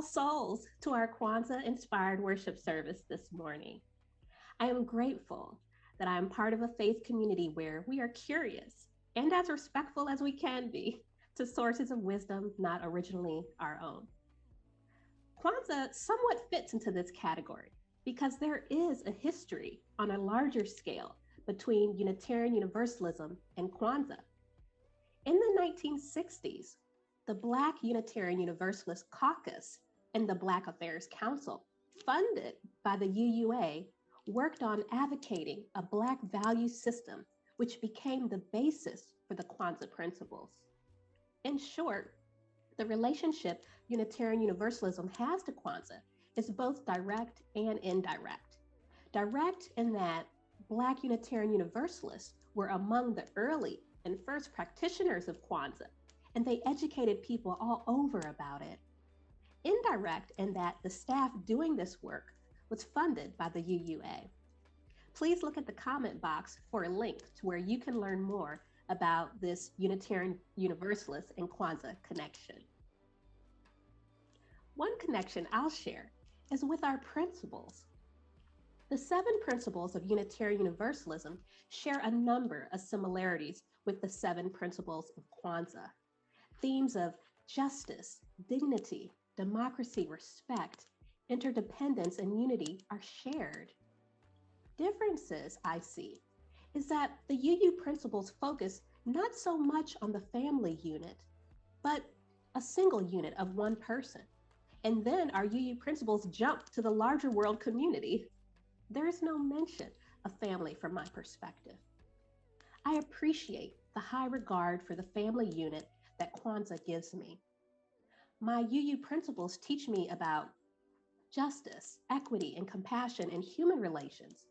souls to our Kwanzaa-inspired worship service this morning. I am grateful that I am part of a faith community where we are curious and as respectful as we can be to sources of wisdom not originally our own. Kwanzaa somewhat fits into this category because there is a history on a larger scale between Unitarian Universalism and Kwanzaa. In the 1960s, the Black Unitarian Universalist Caucus and the Black Affairs Council, funded by the UUA, worked on advocating a Black value system, which became the basis for the Kwanzaa principles. In short, the relationship Unitarian Universalism has to Kwanzaa is both direct and indirect. Direct in that Black Unitarian Universalists were among the early and first practitioners of Kwanzaa, and they educated people all over about it. Indirect in that the staff doing this work was funded by the UUA. Please look at the comment box for a link to where you can learn more about this Unitarian Universalist and Kwanzaa connection. One connection I'll share is with our principles. The 7 principles of Unitarian Universalism share a number of similarities with the 7 principles of Kwanzaa. Themes of justice, dignity, democracy, respect, interdependence, and unity are shared. Differences I see is that the UU principles focus not so much on the family unit, but a single unit of one person. And then our UU principles jump to the larger world community. There is no mention of family from my perspective. I appreciate the high regard for the family unit that Kwanzaa gives me. My UU principles teach me about justice, equity, and compassion in human relations,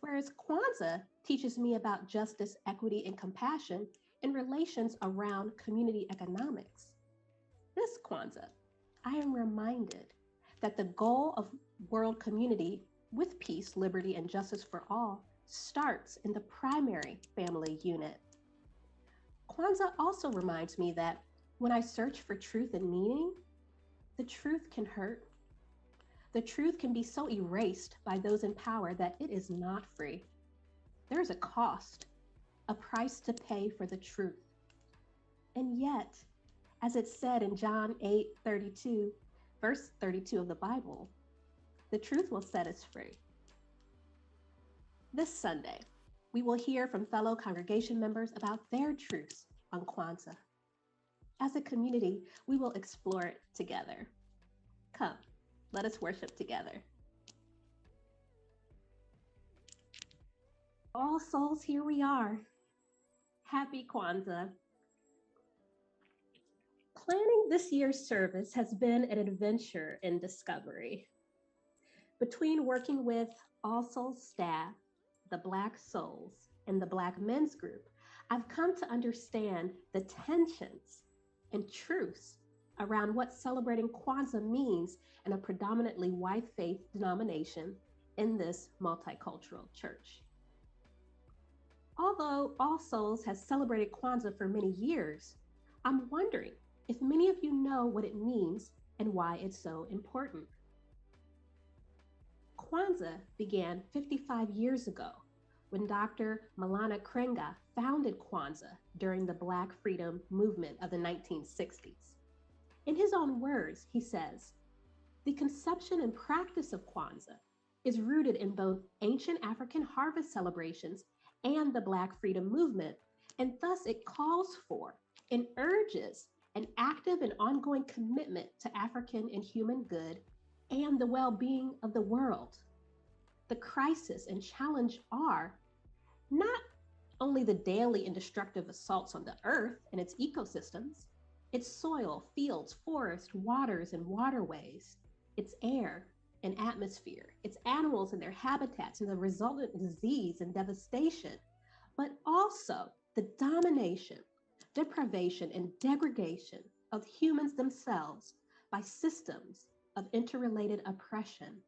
whereas Kwanzaa teaches me about justice, equity, and compassion in relations around community economics. This Kwanzaa, I am reminded that the goal of world community with peace, liberty, and justice for all starts in the primary family unit. Kwanzaa also reminds me that when I search for truth and meaning, the truth can hurt. The truth can be so erased by those in power that it is not free. There is a cost, a price to pay for the truth. And yet, as it said in John 8:32, verse 32 of the Bible, the truth will set us free. This Sunday, we will hear from fellow congregation members about their truths on Kwanzaa. As a community, we will explore it together. Come, let us worship together. All souls, here we are. Happy Kwanzaa. Planning this year's service has been an adventure in discovery. Between working with All Souls staff, the Black Souls, and the Black Men's Group, I've come to understand the tensions and truths around what celebrating Kwanzaa means in a predominantly white faith denomination in this multicultural church. Although All Souls has celebrated Kwanzaa for many years, I'm wondering if many of you know what it means and why it's so important. Kwanzaa began 55 years ago when Dr. Maulana Krenga founded Kwanzaa during the Black Freedom Movement of the 1960s. In his own words, he says, "The conception and practice of Kwanzaa is rooted in both ancient African harvest celebrations and the Black Freedom Movement, and thus it calls for and urges an active and ongoing commitment to African and human good and the well-being of the world. The crisis and challenge are not only the daily and destructive assaults on the earth and its ecosystems, its soil, fields, forests, waters, and waterways, its air and atmosphere, its animals and their habitats, and the resultant disease and devastation, but also the domination, deprivation, and degradation of humans themselves by systems of interrelated oppression."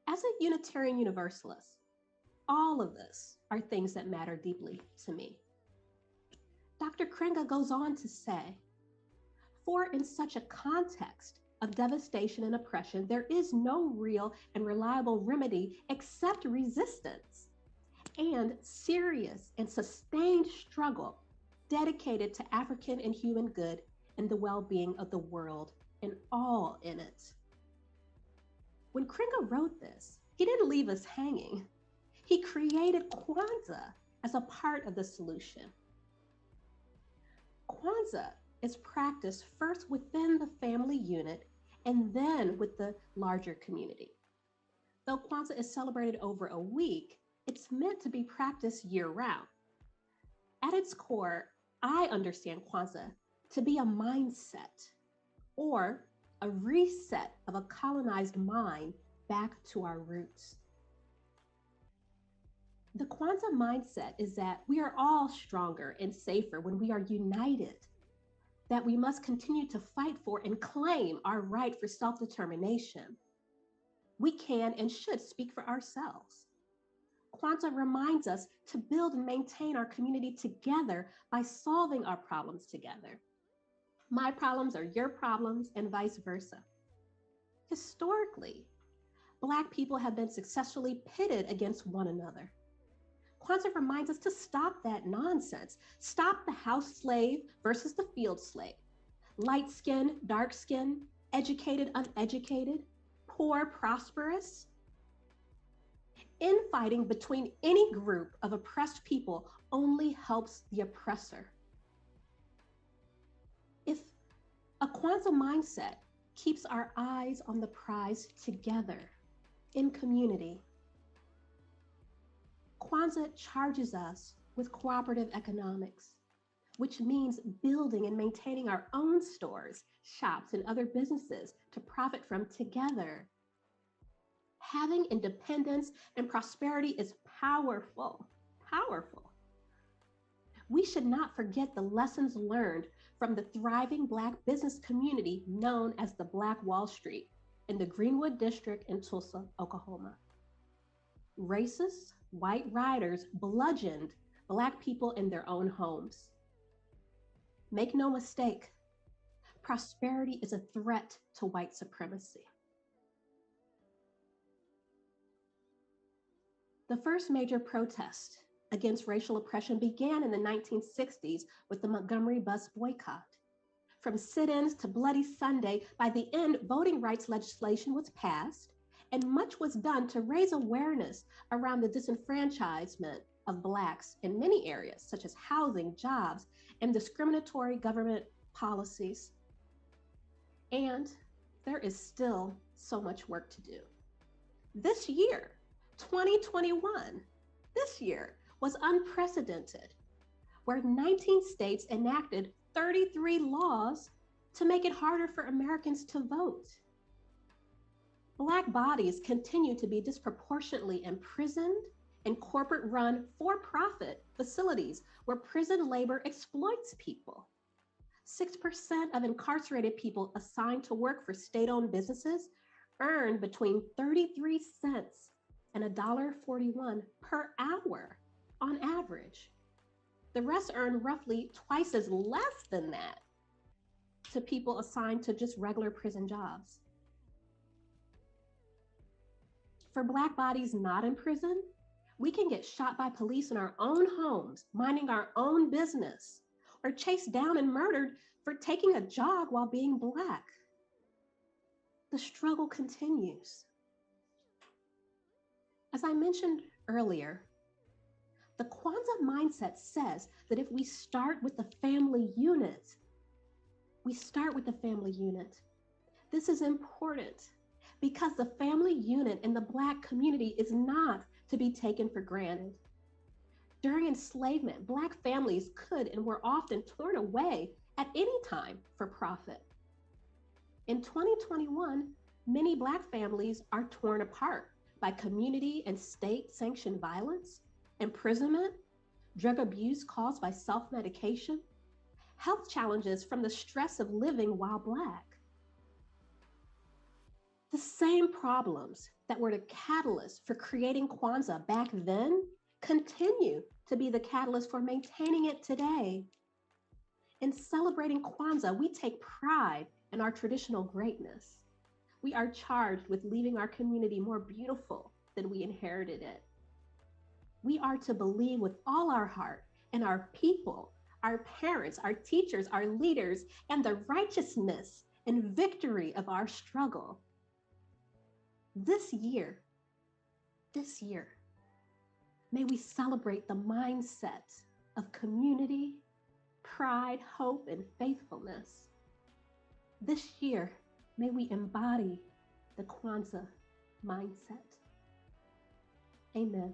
As a Unitarian Universalist, all of this are things that matter deeply to me. Dr. Krenga goes on to say, "For in such a context, of devastation and oppression, there is no real and reliable remedy except resistance and serious and sustained struggle dedicated to African and human good and the well-being of the world and all in it. When Kringa wrote this, he didn't leave us hanging. He created Kwanzaa as a part of the solution. Kwanzaa is practiced first within the family unit and then with the larger community. Though Kwanzaa is celebrated over a week, it's meant to be practiced year-round. At its core, I understand Kwanzaa to be a mindset or a reset of a colonized mind back to our roots. The Kwanzaa mindset is that we are all stronger and safer when we are united, that we must continue to fight for and claim our right for self-determination. We can and should speak for ourselves. Kwanzaa reminds us to build and maintain our community together by solving our problems together. My problems are your problems and vice versa. Historically, Black people have been successfully pitted against one another. Kwanzaa reminds us to stop that nonsense. Stop the house slave versus the field slave. Light skin, dark skin, educated, uneducated, poor, prosperous. Infighting between any group of oppressed people only helps the oppressor. If a Kwanzaa mindset keeps our eyes on the prize together in community, Kwanzaa charges us with cooperative economics, which means building and maintaining our own stores, shops, and other businesses to profit from together. Having independence and prosperity is powerful, powerful. We should not forget the lessons learned from the thriving Black business community known as the Black Wall Street in the Greenwood District in Tulsa, Oklahoma. Racist white riders bludgeoned Black people in their own homes. Make no mistake, prosperity is a threat to white supremacy. The first major protest against racial oppression began in the 1960s with the Montgomery bus boycott. From sit-ins to Bloody Sunday, by the end, voting rights legislation was passed, and much was done to raise awareness around the disenfranchisement of Blacks in many areas, such as housing, jobs, and discriminatory government policies. And there is still so much work to do. This year, 2021, this year was unprecedented, where 19 states enacted 33 laws to make it harder for Americans to vote. Black bodies continue to be disproportionately imprisoned in corporate-run for-profit facilities where prison labor exploits people. 6% of incarcerated people assigned to work for state-owned businesses earn between 33 cents and $1.41 per hour on average. The rest earn roughly twice as less than that to people assigned to just regular prison jobs. For Black bodies not in prison, we can get shot by police in our own homes, minding our own business, or chased down and murdered for taking a jog while being Black. The struggle continues. As I mentioned earlier, the Kwanzaa mindset says that if we start with the family unit, we start with the family unit. This is important because the family unit in the Black community is not to be taken for granted. During enslavement, Black families could and were often torn away at any time for profit. In 2021, many Black families are torn apart by community and state-sanctioned violence, imprisonment, drug abuse caused by self-medication, health challenges from the stress of living while Black. The same problems that were the catalyst for creating Kwanzaa back then continue to be the catalyst for maintaining it today. In celebrating Kwanzaa, we take pride and our traditional greatness. We are charged with leaving our community more beautiful than we inherited it. We are to believe with all our heart in our people, our parents, our teachers, our leaders, and the righteousness and victory of our struggle. This year, may we celebrate the mindset of community, pride, hope, and faithfulness. This year, may we embody the Kwanzaa mindset. Amen.